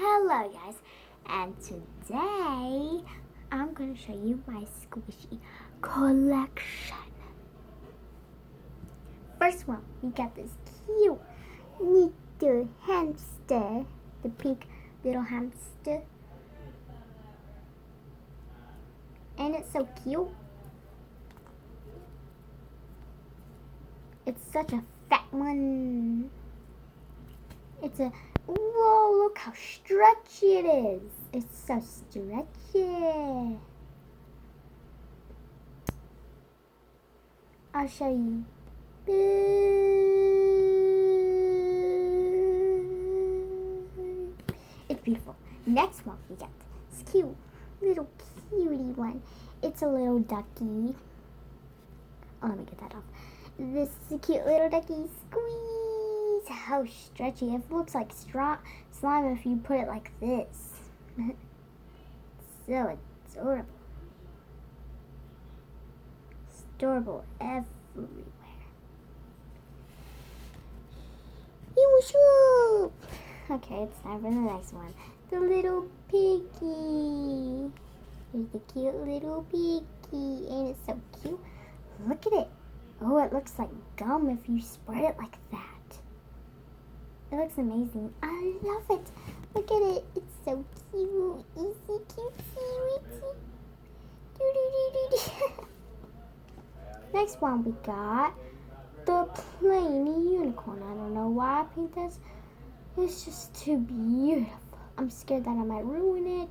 Hello guys, and today I'm going to show you my squishy collection. First one, we got this cute little hamster, the pink little hamster. And it's so cute. It's such a fat one. It's a, whoa, look how stretchy it is. It's so stretchy. I'll show you. It's beautiful. Next one we got this cute, little cutie one. It's a little ducky. Oh, let me get that off. This is a cute little ducky. Squeeze! How stretchy. It looks like slime if you put it like this. So adorable. Adorable everywhere. Okay, it's time for the next one. The little piggy. Here's the cute little piggy. And it's so cute. Look at it. Oh, it looks like gum if you spread it like that. It looks amazing. I love it. Look at it. It's so cute. Easy, cutesy, weetsy. Next one we got the plain unicorn. I don't know why I picked this. It's just too beautiful. I'm scared that I might ruin it,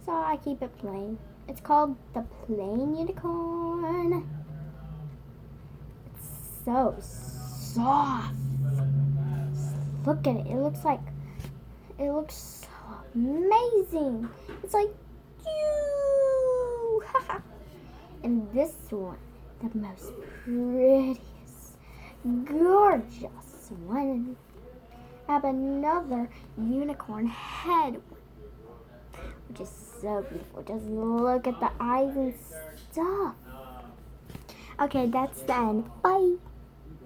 so I keep it plain. It's called the plain unicorn. It's so soft. Look at it. It looks so amazing. It's like, you. And this one, the most prettiest, gorgeous one. I have another unicorn head, which is so beautiful. Just look at the eyes and stuff. Okay, that's the end. Bye.